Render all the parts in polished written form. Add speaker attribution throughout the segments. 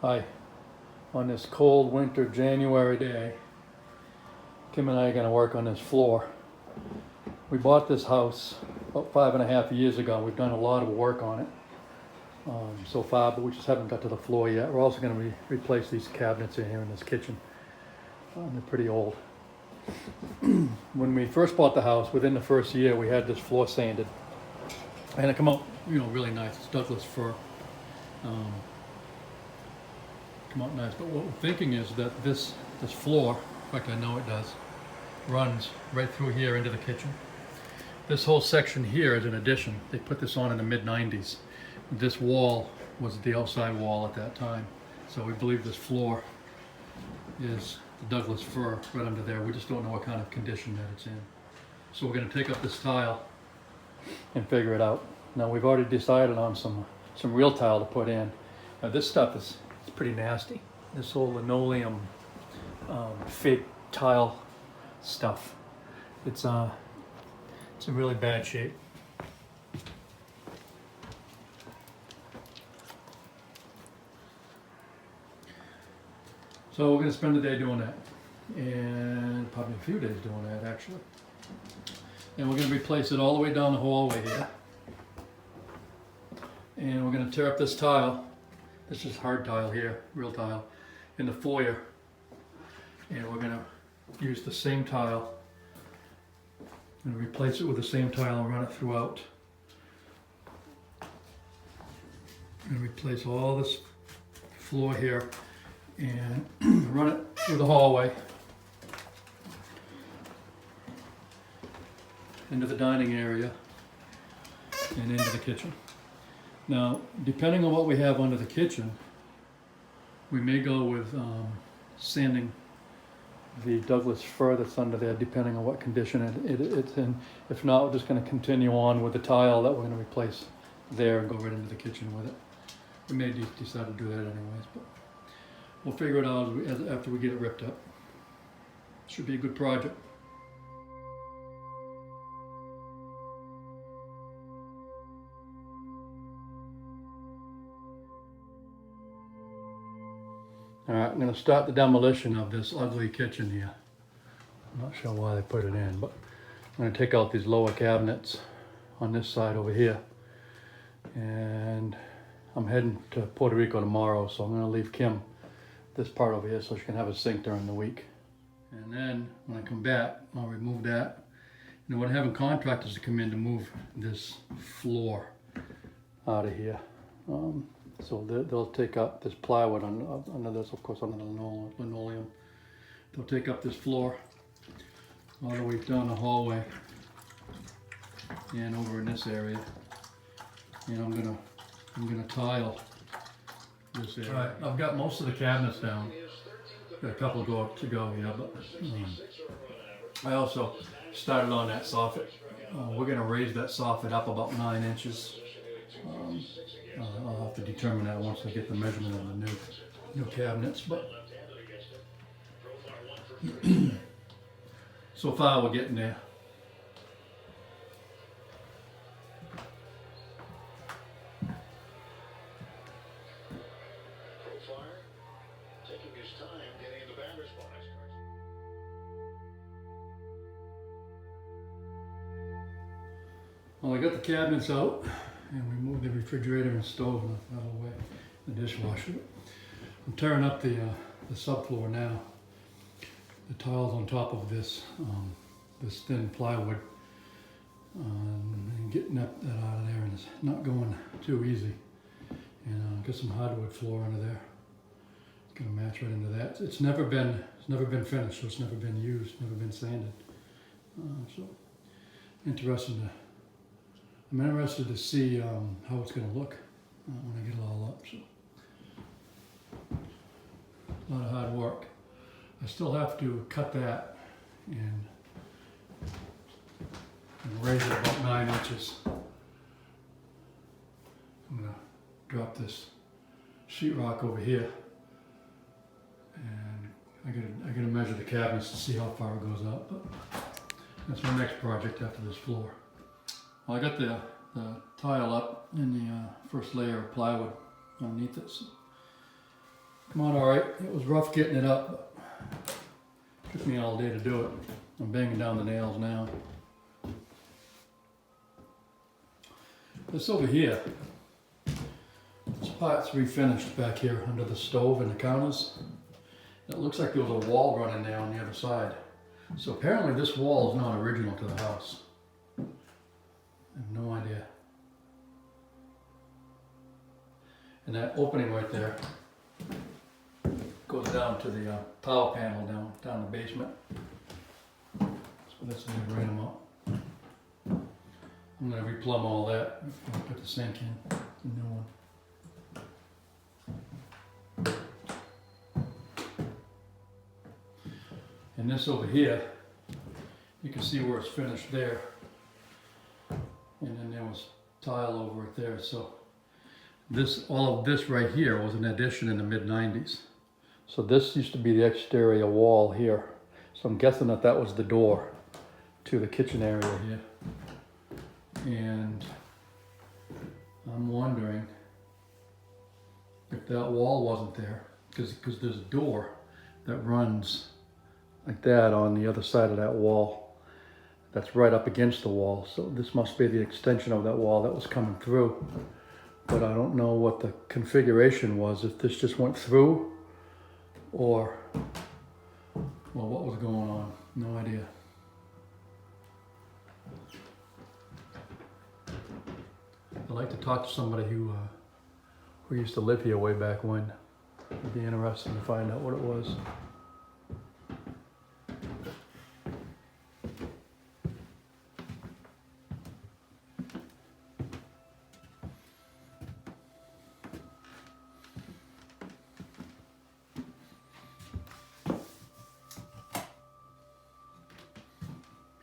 Speaker 1: Hi. On this cold winter January day, Kim and I are going to work on this floor. We bought this house about 5.5 years ago. We've done a lot of work on it so far, but we just haven't got to the floor yet. We're also going to replace these cabinets in here in this kitchen. They're pretty old. When we first bought the house, within the first year, we had this floor sanded. And it came out, really nice. It's Douglas fir. Come out nice, but what we're thinking is that this floor, in fact I know it does, runs right through here into the kitchen. This whole section here is an addition. They put this on in the mid-90s. This wall was the outside wall at that time. So we believe this floor is the Douglas fir right under there. We just don't know what kind of condition that it's in. So we're going to take up this tile and figure it out. Now we've already decided on some real tile to put in. Now this stuff is pretty nasty. This whole linoleum fake tile stuff. It's in really bad shape. So we're going to spend the day doing that, and probably a few days doing that actually. And we're going to replace it all the way down the hallway here. And we're going to tear up this tile. This is hard tile here, real tile, in the foyer. And we're going to use the same tile and replace it with the same tile and run it throughout. And replace all this floor here and run it through the hallway into the dining area and into the kitchen. Now, depending on what we have under the kitchen, we may go with sanding the Douglas fir that's under there, depending on what condition it's in. If not, we're just going to continue on with the tile that we're going to replace there and go right into the kitchen with it. We may decide to do that anyways, but we'll figure it out after we get it ripped up. Should be a good project. Alright, I'm going to start the demolition of this ugly kitchen here. I'm not sure why they put it in, but I'm going to take out these lower cabinets on this side over here. And I'm heading to Puerto Rico tomorrow, so I'm going to leave Kim this part over here so she can have a sink during the week. And then when I come back, I'll remove that. And we're having contractors to come in to move this floor out of here. So they'll take up this plywood under this, of course, under the linoleum. They'll take up this floor all the way down the hallway and over in this area. And I'm gonna tile this area. All right, I've got most of the cabinets down. Got a couple to go here, but I also started on that soffit. We're gonna raise that soffit up about 9 inches. I'll have to determine that once I get the measurement of the new cabinets, but so far we're getting there. Well, I got the cabinets out. And we moved the refrigerator and stove out of the way, the dishwasher. I'm tearing up the subfloor now. The tiles on top of this this thin plywood, and getting that out of there, and it's not going too easy. And got some hardwood floor under there. It's gonna match right into that. It's never been finished, so it's never been used, never been sanded. So I'm interested to see how it's going to look when I get it all up. So, a lot of hard work. I still have to cut that and raise it about 9 inches. I'm going to drop this sheetrock over here, and I gotta measure the cabinets to see how far it goes up. But that's my next project after this floor. Well, I got the tile up in the first layer of plywood underneath it. So Come on, all right. It was rough getting it up, but took me all day to do it. I'm banging down the nails now. This over here, this part's refinished back here under the stove and the counters. It looks like there was a wall running there on the other side. So apparently this wall is not original to the house. I have no idea. And that opening right there goes down to the power panel down the basement. So that's going to drain them up. I'm going to replumb all that before I put the sink in, the new one. And this over here, you can see where it's finished there. And then there was tile over it there. So this, all of this right here was an addition in the mid-90s. So this used to be the exterior wall here. So I'm guessing that that was the door to the kitchen area here. And I'm wondering if that wall wasn't there, because there's a door that runs like that on the other side of that wall. That's right up against the wall. So this must be the extension of that wall that was coming through. But I don't know what the configuration was, if this just went through or, well, what was going on? No idea. I'd like to talk to somebody who used to live here way back when. It'd be interesting to find out what it was.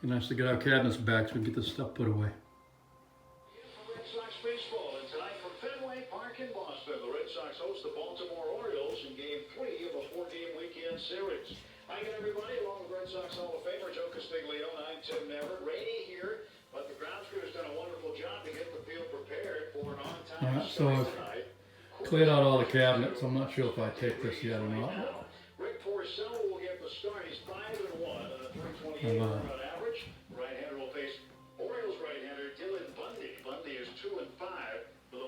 Speaker 1: Be nice to get our cabinets back so we can get this stuff put away.
Speaker 2: Red Sox baseball, and tonight from Fenway Park in Boston, the Red Sox host the Baltimore Orioles in Game 3 of a 4-game weekend series. Hi again, everybody, along with Red Sox Hall of Famer Joe Castiglione. I'm Tim Neverett. Rainy here, but the grounds crew has done a wonderful job to get the field prepared for an on-time start tonight.
Speaker 1: Cleared out all the cabinets. I'm not sure if I take this yet or not.
Speaker 2: Rick Porcello will get the start. He's 5-1 on a 328 run average. Right-hander will face Orioles right-hander Dylan Bundy. Bundy is 2-5 with a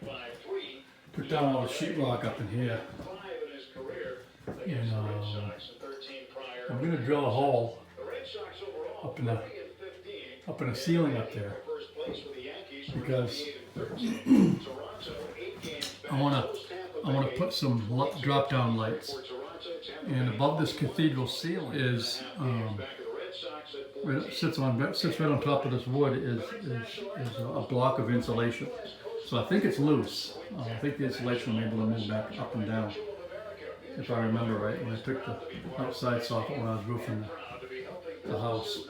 Speaker 2: 4.53.
Speaker 1: Put down all the sheetrock up in here.
Speaker 2: 5 in his career against the Red Sox and 13 prior.
Speaker 1: I'm gonna drill a hole
Speaker 2: The Red Sox overall
Speaker 1: up in the
Speaker 2: 30-15.
Speaker 1: up in the ceiling up there
Speaker 2: First place with the Yankees,
Speaker 1: because
Speaker 2: 38-13. Toronto 8 games back.
Speaker 1: I wanna put some drop down lights. And above this cathedral ceiling is sits right on top of this wood is a block of insulation. So I think it's loose. I think the insulation will be able to move back up and down, if I remember right, when I took the outside soffit when I was roofing the house.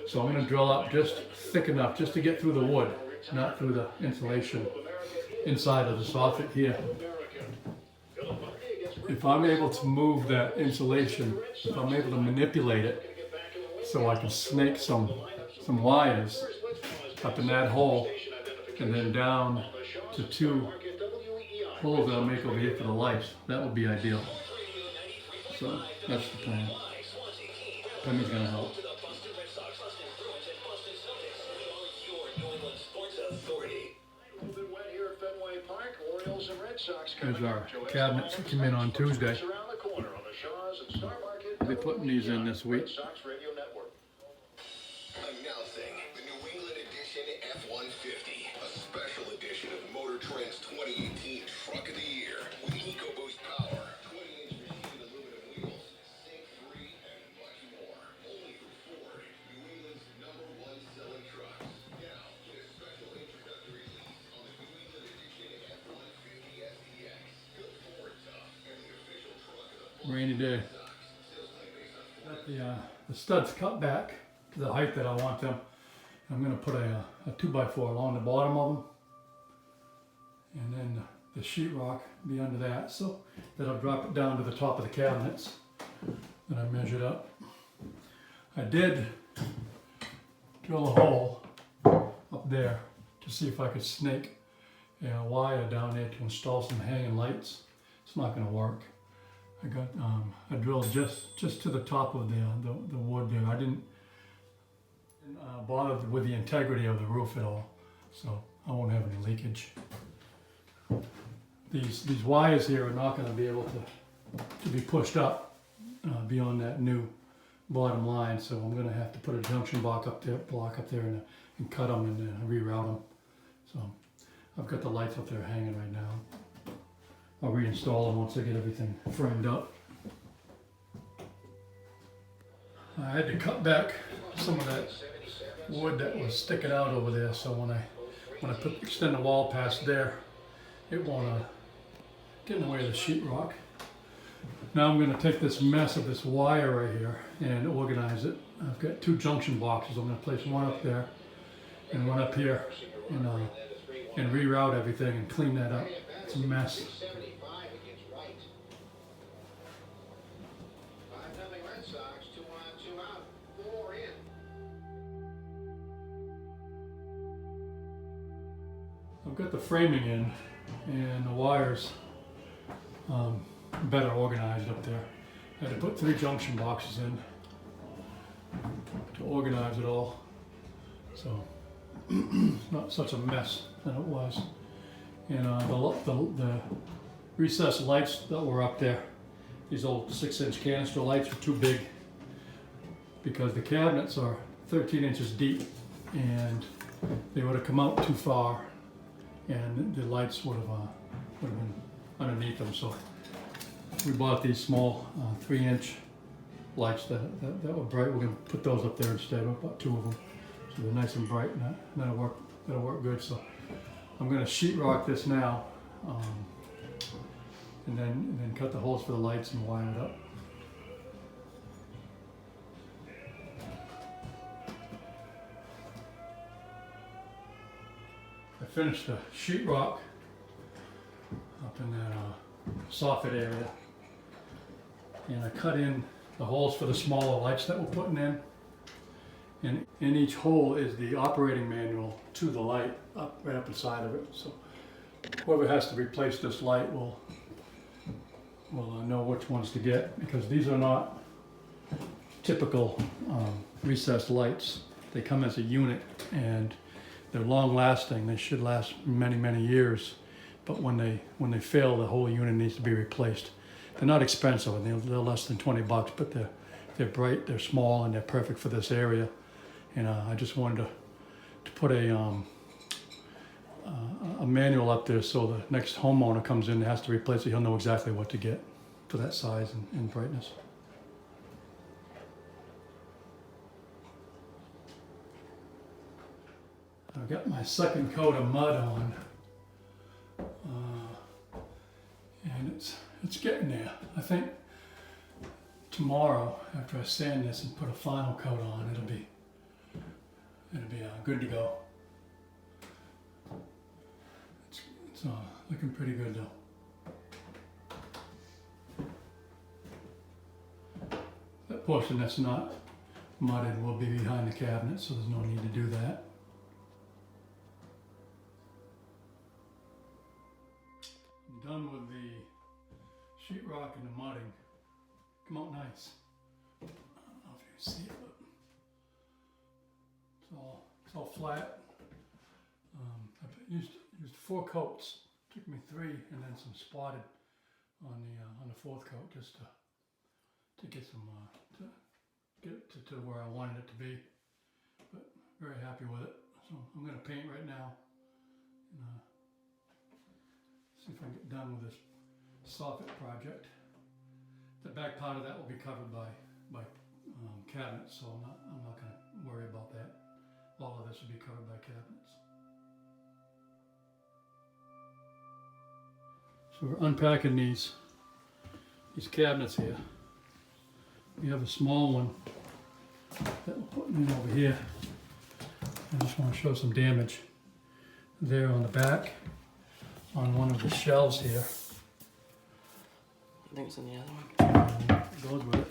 Speaker 1: So I'm going to drill up just thick enough just to get through the wood, not through the insulation inside of the soffit here. If I'm able to move that insulation, if I'm able to manipulate it so I can snake some wires up in that hole and then down to 2 holes that I'll make over here for the lights, that would be ideal. So that's the plan. Penny's gonna help. Here's our cabinets that came in on Tuesday. I'll be putting these in this week.
Speaker 3: Announcing the New England Edition F-150, a special edition of Motor Trend's 2018 Truck of the Year with EcoBoost power, 20-inch machined aluminum wheels, sink-free, and much more. Only from Ford, New England's #1 selling trucks. Now, get a special introductory lease on the New England Edition F-150 SDX. Built Ford tough and the official truck of the
Speaker 1: Rainy day. Got the studs cut back to the height that I want them. I'm going to put a 2x4 along the bottom of them, and then the sheetrock be under that, so that I'll drop it down to the top of the cabinets that I measured up. I did drill a hole up there to see if I could snake a wire down there to install some hanging lights it's not gonna work. I got, I drilled just to the top of the wood there. I didn't bother with the integrity of the roof at all, so I won't have any leakage. These wires here are not gonna be able to be pushed up beyond that new bottom line, so I'm gonna have to put a junction block up there and cut them and reroute them. So I've got the lights up there hanging right now. I'll reinstall them once I get everything framed up. I had to cut back some of that wood that was sticking out over there, so when I extend the wall past there, it won't get in the way of the sheetrock. Now I'm going to take this mess of this wire right here and organize it. I've got 2 junction boxes. I'm going to place one up there and one up here and reroute everything and clean that up. It's a mess.
Speaker 2: 5-0 Red Sox, 2 on, 2 out, 4 in.
Speaker 1: I've got the framing in and the wires better organized up there. I had to put 3 junction boxes in to organize it all, so it's not such a mess than it was. And the recessed lights that were up there, these old 6-inch canister lights, are too big because the cabinets are 13 inches deep and they would have come out too far and the lights would have been underneath them. So we bought these small 3-inch lights that were bright. We're going to put those up there instead. We bought 2 of them, so they're nice and bright, and that'll work good. So I'm going to sheetrock this now, and then cut the holes for the lights and wire it up. I finished the sheetrock up in that soffit area, and I cut in the holes for the smaller lights that we're putting in, and in each hole is the operating manual to the light right up inside of it. So whoever has to replace this light will know which ones to get, because these are not typical recessed lights. They come as a unit and they're long lasting. They should last many years, but when they fail, the whole unit needs to be replaced. They're not expensive, and they're less than $20, but they're bright, they're small, and they're perfect for this area. And I just wanted to put a manual up there, so the next homeowner comes in and has to replace it, he'll know exactly what to get for that size and brightness. I've got my second coat of mud on, and it's getting there. I think tomorrow, after I sand this and put a final coat on, it'll be good to go. It's looking pretty good though. That portion that's not mudded will be behind the cabinet, so there's no need to do that. I'm done with the sheetrock and the mudding. Come out nice. I don't know if you can see it, but it's all flat. I've used 4 coats. Took me 3, and then some spotted on the 4th coat, just to get some to get it to where I wanted it to be. But very happy with it. So I'm going to paint right now and see if I can get done with this soffit project. The back part of that will be covered by cabinets, so I'm not going to worry about that. All of this will be covered by cabinets. So we're unpacking these cabinets here. We have a small one that we're putting in over here. I just want to show some damage there on the back on one of the shelves here.
Speaker 4: I think it's in the other one.
Speaker 1: And it goes with it.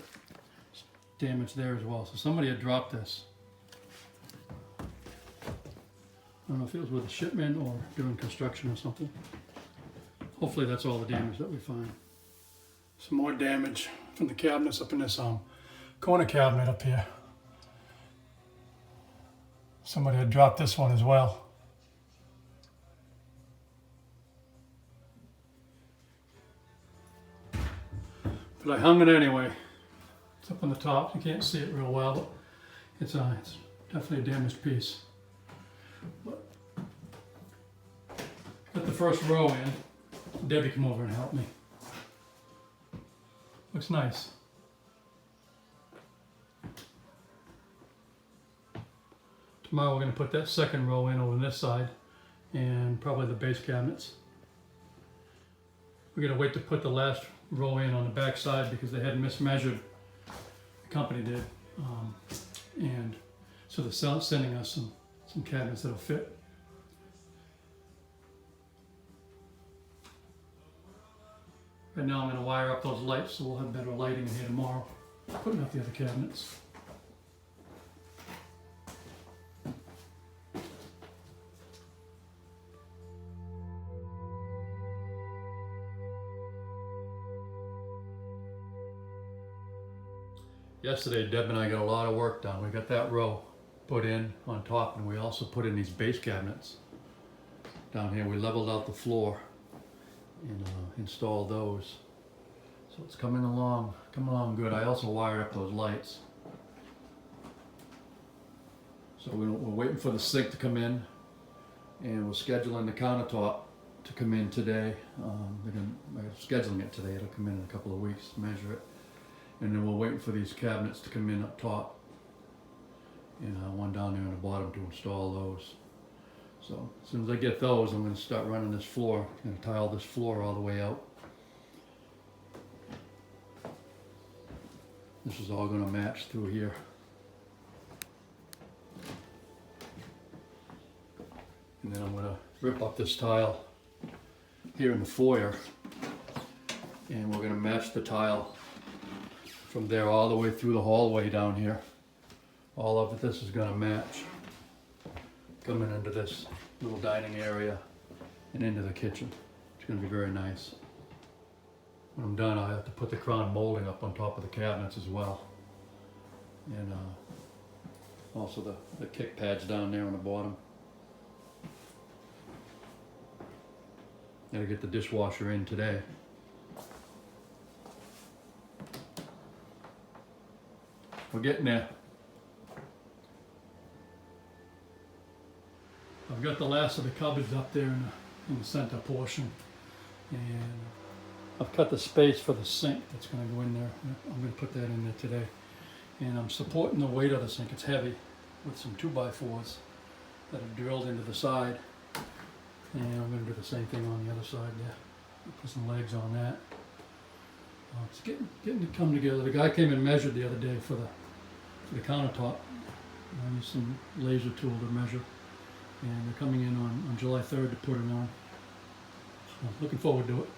Speaker 1: It's damage there as well. So somebody had dropped this. I don't know if it was with a shipment or during construction or something. Hopefully that's all the damage that we find. Some more damage from the cabinets up in this corner cabinet up here. Somebody had dropped this one as well. But I hung it anyway. It's up on the top. You can't see it real well, but it's definitely a damaged piece. But got the first row in. Debbie come over and help me. Looks nice. Tomorrow we're going to put that second row in over on this side and probably the base cabinets. We're going to wait to put the last row in on the back side because they had mismeasured. The company did. And so they're sending us some cabinets that'll fit. Right now I'm going to wire up those lights so we'll have better lighting in here tomorrow. Putting up the other cabinets. Yesterday, Deb and I got a lot of work done. We got that row put in on top, and we also put in these base cabinets down here. We leveled out the floor and installed those. So it's coming along good. I also wired up those lights. So we're waiting for the sink to come in, and we're scheduling the countertop to come in today. We're scheduling it today. It'll come in a couple of weeks to measure it. And then we're waiting for these cabinets to come in up top. And one down there on the bottom to install those. So as soon as I get those, I'm going to start running this floor. I'm going to tile this floor all the way out. This is all going to match through here. And then I'm going to rip up this tile here in the foyer. And we're going to match the tile from there all the way through the hallway down here. All of this is going to match. Coming into this little dining area and into the kitchen. It's going to be very nice. When I'm done, I have to put the crown molding up on top of the cabinets as well. And also the kick pads down there on the bottom. Gotta get the dishwasher in today. We're getting there. I've got the last of the cupboards up there in the center portion, and I've cut the space for the sink that's going to go in there. I'm going to put that in there today, and I'm supporting the weight of the sink. It's heavy with some 2x4s that are drilled into the side, and I'm going to do the same thing on the other side there. Put some legs on that. It's getting to come together. The guy came and measured the other day for the countertop. I used some laser tool to measure, and they're coming in on July 3rd to put it on. So looking forward to it.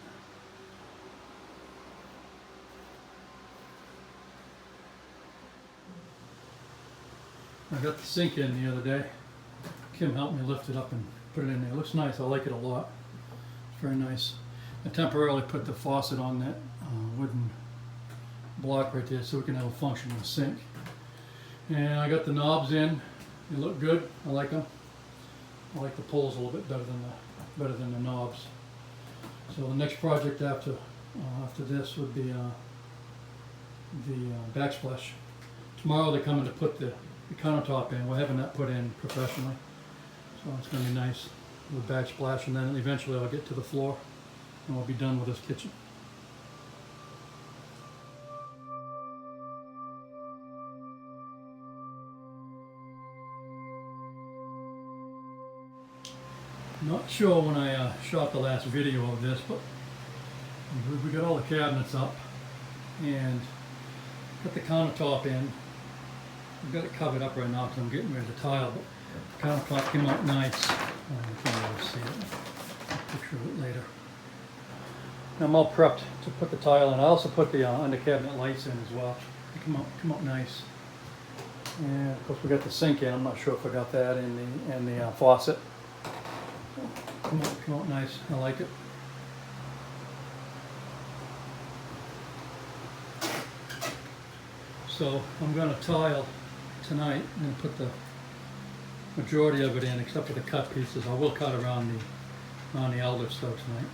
Speaker 1: I got the sink in the other day. Kim helped me lift it up and put it in there. It looks nice. I like it a lot. It's very nice. I temporarily put the faucet on that wooden block right there so we can have a functioning sink. And I got the knobs in. They look good. I like them. I like the pulls a little bit better than the knobs. So the next project after this would be the backsplash. Tomorrow they're coming to put the countertop in. We're having that put in professionally. So it's going to be nice with backsplash, and then eventually I'll get to the floor and we'll be done with this kitchen. Not sure when I shot the last video of this, but we got all the cabinets up and got the countertop in. I've got it covered up right now because I'm getting ready to tile, but the countertop came out nice. You can't really see it. I'll picture it later. I'm all prepped to put the tile in. I also put the under cabinet lights in as well. They come out nice. And of course we got the sink in. I'm not sure if I got that in the faucet. Come out nice. I like it. So I'm going to tile tonight and put the majority of it in, except for the cut pieces. I will cut around the outlets though tonight.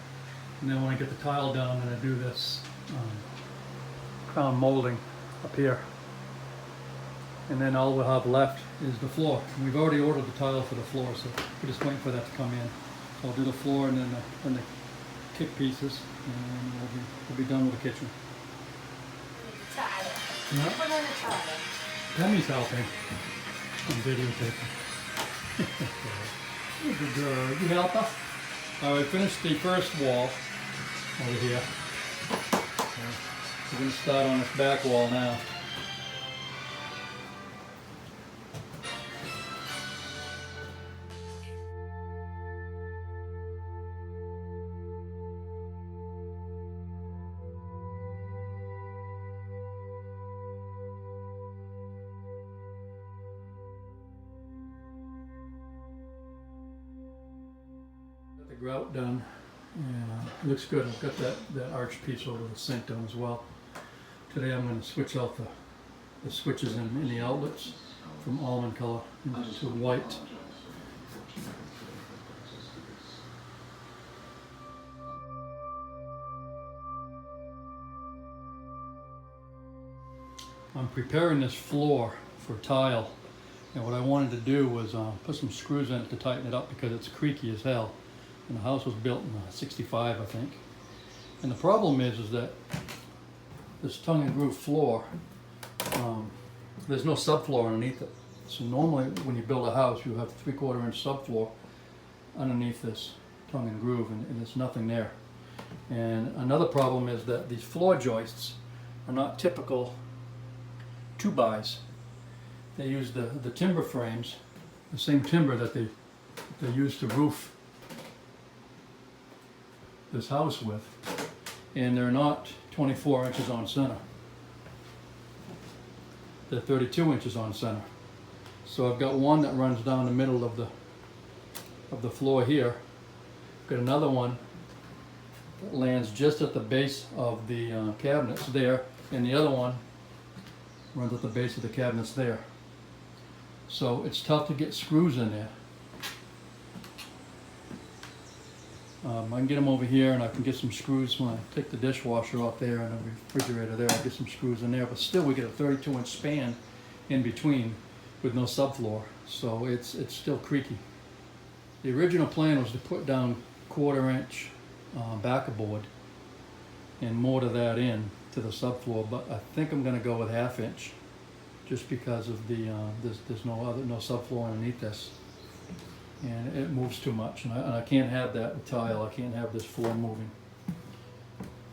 Speaker 1: And then when I get the tile done, I'm going to do this crown molding up here. And then all we'll have left is the floor. And we've already ordered the tile for the floor, so we're just waiting for that to come in. So I'll do the floor and then the kick pieces, and we'll be done with the kitchen.
Speaker 4: Tile.
Speaker 1: Yeah.
Speaker 4: Put on the tile.
Speaker 1: Tammy's helping. I'm videotaping. Good girl. You help us? We finished the first wall over here. We're going to start on this back wall now. Got the grout done, and it looks good. I've got that arch piece over the sink done as well. Today I'm going to switch out the switches in the outlets from almond color into white. I'm preparing this floor for tile, and what I wanted to do was put some screws in it to tighten it up because it's creaky as hell. And the house was built in '65, I think. And the problem is that this tongue and groove floor, there's no subfloor underneath it. So normally when you build a house, you have 3/4 inch subfloor underneath this tongue and groove, and there's nothing there. And another problem is that these floor joists are not typical 2-bys. They use the timber frames, the same timber that they use to roof this house with, and they're not 24 inches on center. They're 32 inches on center. So I've got one that runs down the middle of the floor here. Got another one that lands just at the base of the cabinets there, and the other one runs at the base of the cabinets there. So it's tough to get screws in there. I can get them over here, and I can get some screws when I take the dishwasher off there and the refrigerator there. I'll get some screws in there, but still we get a 32-inch span in between with no subfloor, so it's still creaky. The original plan was to put down 1/4 inch backer board and mortar that in to the subfloor, but I think I'm going to go with 1/2 inch, just because of the there's no subfloor underneath this. And it moves too much, and I can't have that with tile. I can't have this floor moving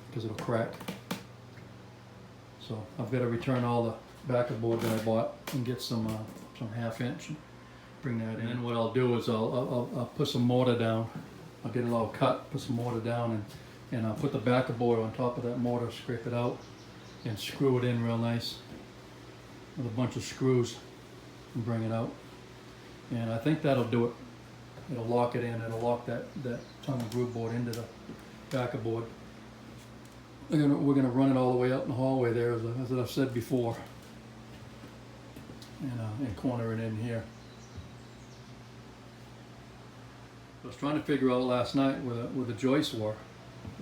Speaker 1: because it'll crack. So I've got to return all the backer board that I bought and get some 1/2 inch and bring that in. And what I'll do is I'll put some mortar down. I'll get it all cut, put some mortar down, and I'll put the backer board on top of that mortar, scrape it out, and screw it in real nice with a bunch of screws and bring it out. And I think that'll do it. It'll lock it in. It'll lock that tongue and groove board into the backer board. We're gonna run it all the way out in the hallway there, as I've said before, and corner it in here. I was trying to figure out last night where the joists were,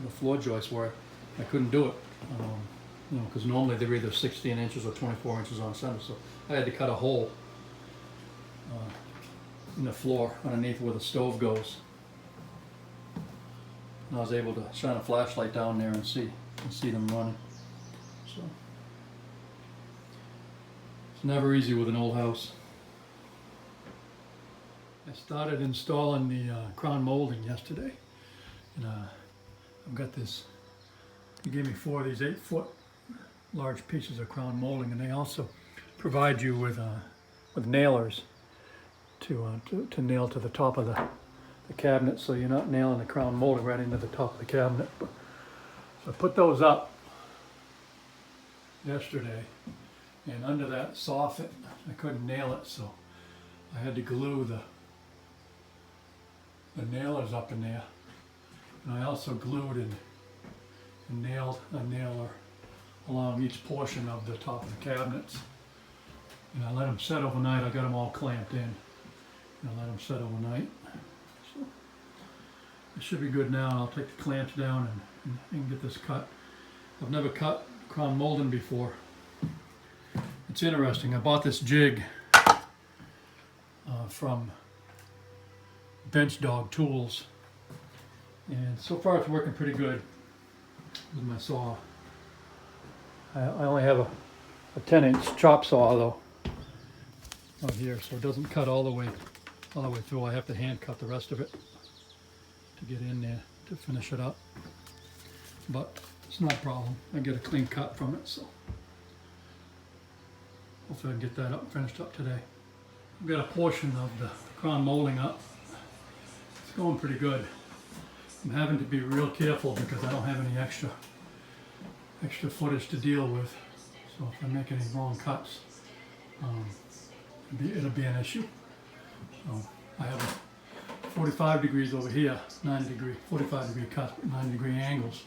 Speaker 1: the floor joists were. I couldn't do it, because normally they're either 16 inches or 24 inches on center. So I had to cut a hole in the floor underneath where the stove goes. And I was able to shine a flashlight down there and see them running. So it's never easy with an old house. I started installing the crown molding yesterday, and I've got this. He gave me 4 of these 8-foot large pieces of crown molding, and they also provide you with nailers to nail to the top of the cabinet, so you're not nailing the crown molding right into the top of the cabinet. So I put those up yesterday, and under that soffit I couldn't nail it, so I had to glue the nailers up in there, and I also glued and nailed a nailer along each portion of the top of the cabinets. And I let them set overnight. I got them all clamped in. And I let them set overnight. So it should be good now. I'll take the clamps down and get this cut. I've never cut crown molding before. It's interesting. I bought this jig from Bench Dog Tools, and so far it's working pretty good with my saw. I only have a 10-inch chop saw though out here, so it doesn't cut all the way through. I have to hand cut the rest of it to get in there to finish it up, but it's not a problem. I get a clean cut from it, so hopefully I can get that up finished up today. I've got a portion of the crown molding up. It's going pretty good. I'm having to be real careful because I don't have any extra footage to deal with. So if I make any wrong cuts, it'll be an issue. So I have a 45 degrees over here, 45 degree cuts, 90-degree angles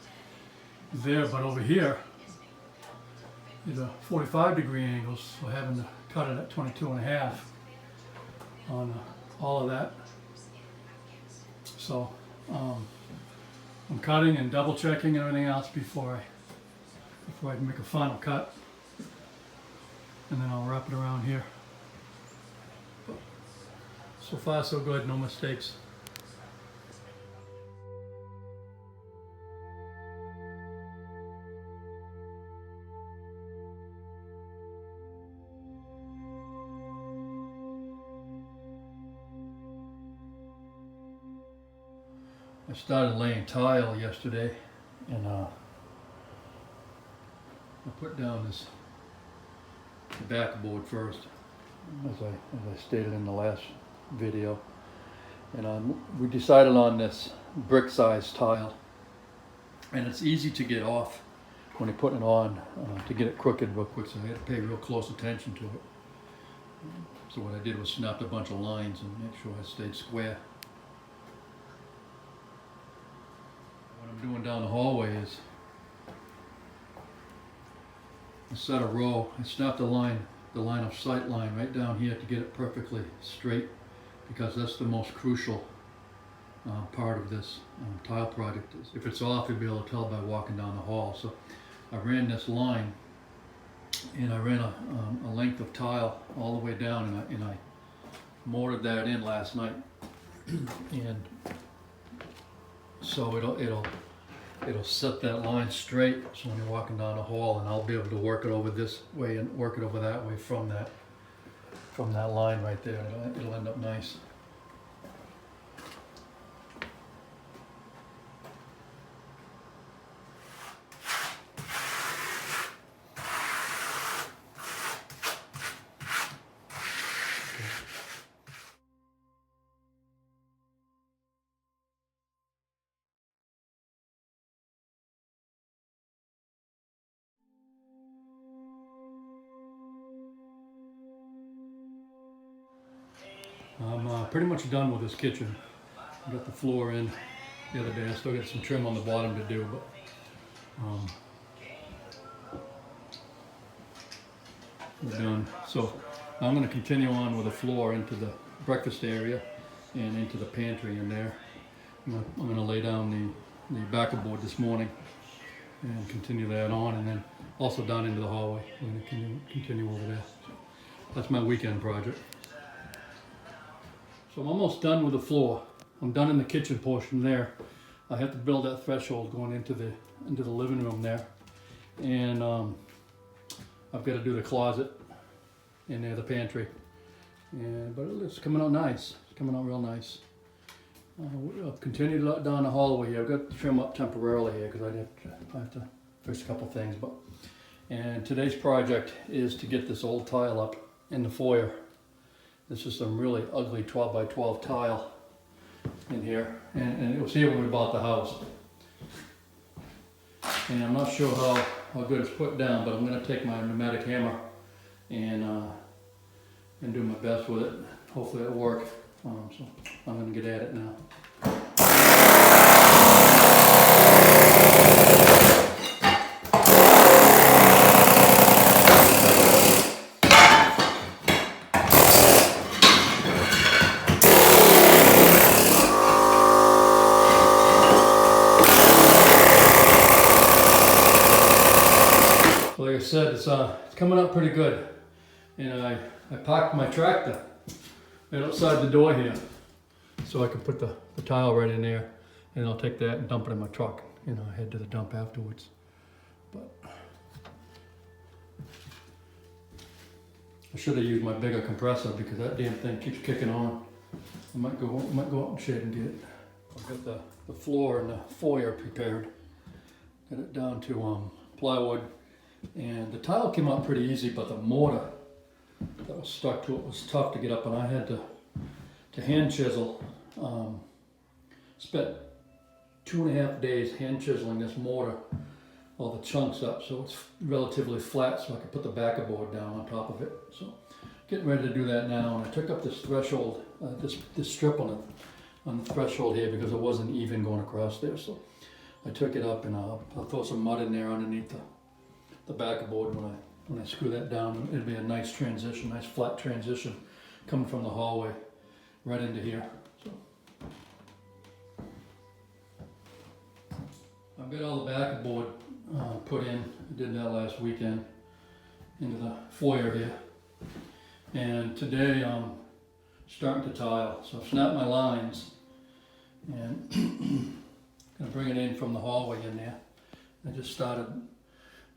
Speaker 1: there, but over here is a 45-degree angles, so having to cut it at 22.5 on all of that. So I'm cutting and double checking and everything else before I can make a final cut, and then I'll wrap it around here. But so far so good, no mistakes. I started laying tile yesterday, and I put down the backboard first, as I stated in the last video, and we decided on this brick size tile, and it's easy to get off when you're putting it on, to get it crooked real quick, so I had to pay real close attention to it. So what I did was snapped a bunch of lines and make sure I stayed square. What I'm doing down the hallway is I set a row. I snapped the line of sight line right down here to get it perfectly straight, because that's the most crucial part of this tile project. If it's off, you'll be able to tell by walking down the hall. So I ran this line, and I ran a length of tile all the way down, and I mortared that in last night, and so it'll set that line straight, so when you're walking down the hall, and I'll be able to work it over this way and work it over that way from that line right there. It'll end up nice. I'm pretty much done with this kitchen. I got the floor in the other day. I still got some trim on the bottom to do, but we're done. So I'm going to continue on with the floor into the breakfast area and into the pantry in there. I'm going to lay down the backer board this morning and continue that on, and then also down into the hallway. We're going to continue over there. That's my weekend project. So I'm almost done with the floor. I'm done in the kitchen portion there. I have to build that threshold going into the living room there, and I've got to do the closet in there, the pantry. But it's coming out nice. It's coming out real nice. I've continued down the hallway here. I've got to trim up temporarily here because I have to fix a couple things. And today's project is to get this old tile up in the foyer. This is some really ugly 12 by 12 tile in here, and it was here when we bought the house. And I'm not sure how good it's put down, but I'm going to take my pneumatic hammer and do my best with it. Hopefully it'll work. So I'm going to get at it now. said, it's coming up pretty good. And I parked my tractor right outside the door here, so I can put the tile right in there, and I'll take that and dump it in my truck. You know, head to the dump afterwards. But I should have used my bigger compressor because that damn thing keeps kicking on. I might go out and shed and get it. I've got the floor and the foyer prepared. Got it down to plywood, and the tile came out pretty easy, but the mortar that was stuck to it was tough to get up, and I had to hand chisel. Spent 2.5 days hand chiseling this mortar, all the chunks up, so it's relatively flat, so I could put the backer board down on top of it. So getting ready to do that now, and I took up this threshold, this strip on the threshold here because it wasn't even going across there. So I took it up, and I'll throw some mud in there underneath the backer board when I screw that down. It'll be a nice transition, nice flat transition coming from the hallway right into here. So I've got all the backer board put in. I did that last weekend into the foyer here. And today I'm starting to tile. So I've snapped my lines and gonna bring it in from the hallway in there. I just started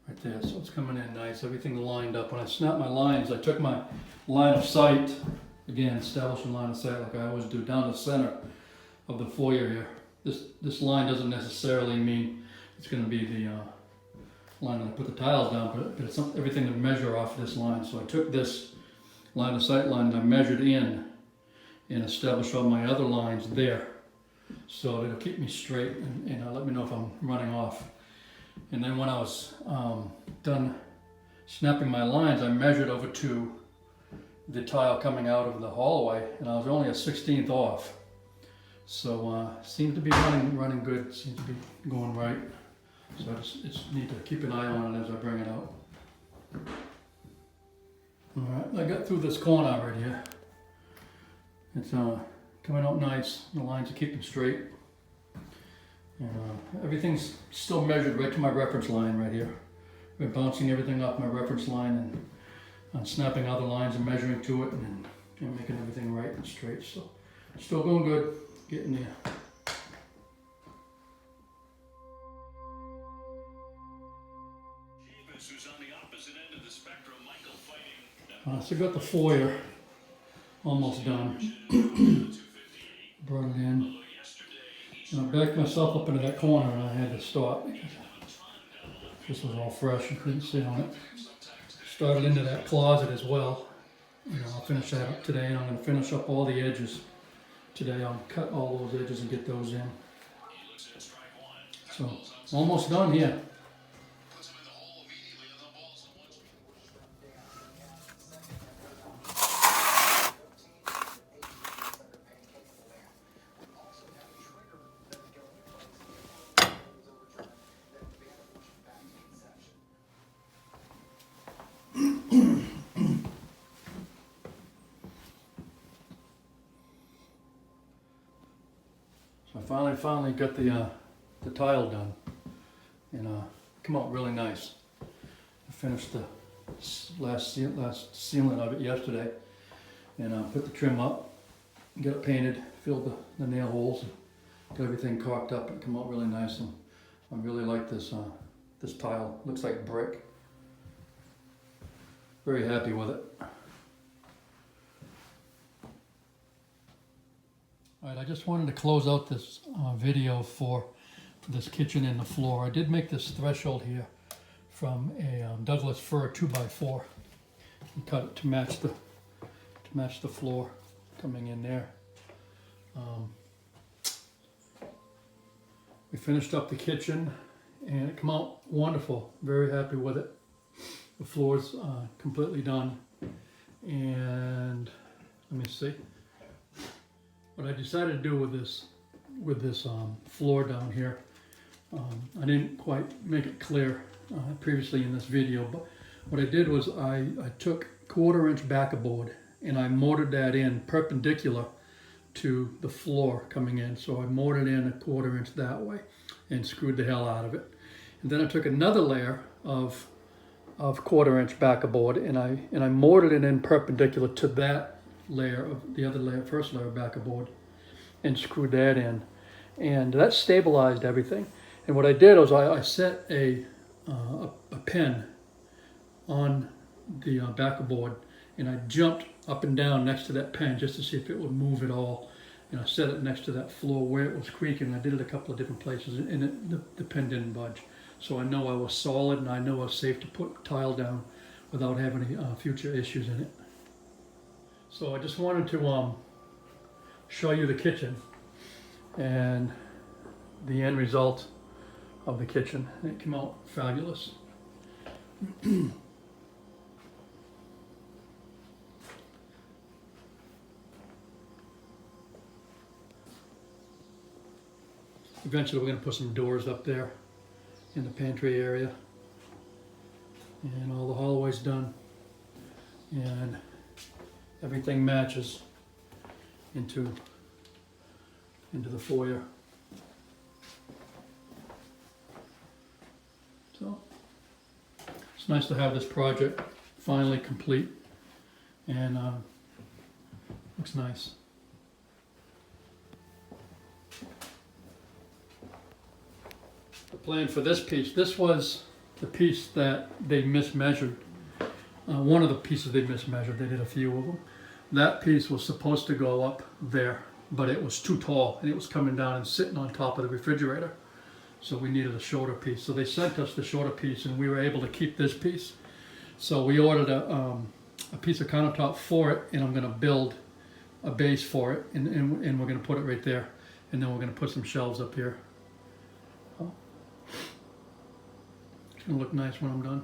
Speaker 1: right there, so it's coming in nice. Everything lined up. When I snapped my lines, I took my line of sight, again, establishing line of sight like I always do, down the center of the foyer here. This line doesn't necessarily mean it's going to be the line that I put the tiles down, but it's everything to measure off this line. So I took this line of sight line and I measured in and established all my other lines there. So it'll keep me straight and let me know if I'm running off. And then when I was done snapping my lines, I measured over to the tile coming out of the hallway, and I was only a 1/16 off. So seems to be running good, seems to be going right. So I just need to keep an eye on it as I bring it out. Alright, I got through this corner right here. It's coming out nice, the lines are keeping straight. And everything's still measured right to my reference line right here. We're bouncing everything off my reference line and snapping other lines and measuring to it and making everything right and straight. So still going good, getting there.
Speaker 2: Who's on the opposite end of the spectrum, Michael fighting.
Speaker 1: So I got the foyer almost done. Brought it in. And I backed myself up into that corner and I had to stop because this was all fresh and couldn't sit on it. Started into that closet as well. I'll finish that up today, and I'm going to finish up all the edges today. I'll cut all those edges and get those in. So almost done here. So I finally got the tile done, and come out really nice. I finished the last sealant of it yesterday, and put the trim up, got it painted, filled the nail holes, got everything caulked up, and come out really nice. And I really like this this tile. Looks like brick. Very happy with it. Alright, I just wanted to close out this video for this kitchen and the floor. I did make this threshold here from a Douglas fir 2x4 and cut it to match the floor coming in there. We finished up the kitchen and it came out wonderful. Very happy with it. The floor's completely done, and let me see. What I decided to do with this floor down here, I didn't quite make it clear previously in this video, but what I did was I took 1/4 inch backer board and I mortared that in perpendicular to the floor coming in. So I mortared in 1/4 inch that way and screwed the hell out of it. And then I took another layer of of 1/4 inch backer board, and I mortared it in perpendicular to that layer of the other layer, first layer of backer board, and screwed that in, and that stabilized everything. And what I did was I set a pin on the backer board, and I jumped up and down next to that pin just to see if it would move at all. And I set it next to that floor where it was creaking. I did it a couple of different places, and the pin didn't budge. So I know I was solid, and I know I was safe to put tile down without having any future issues in it. So I just wanted to show you the kitchen and the end result of the kitchen. It came out fabulous. Eventually we're going to put some doors up there in the pantry area, and all the hallways done, and everything matches into the foyer. So it's nice to have this project finally complete, and looks nice. The plan for this piece, this was the piece that they mismeasured. One of the pieces they mismeasured, they did a few of them. That piece was supposed to go up there, but it was too tall, and it was coming down and sitting on top of the refrigerator. So we needed a shorter piece. So they sent us the shorter piece, and we were able to keep this piece. So we ordered a piece of countertop for it, and I'm going to build a base for it, and we're going to put it right there. And then we're going to put some shelves up here. It's going to look nice when I'm done.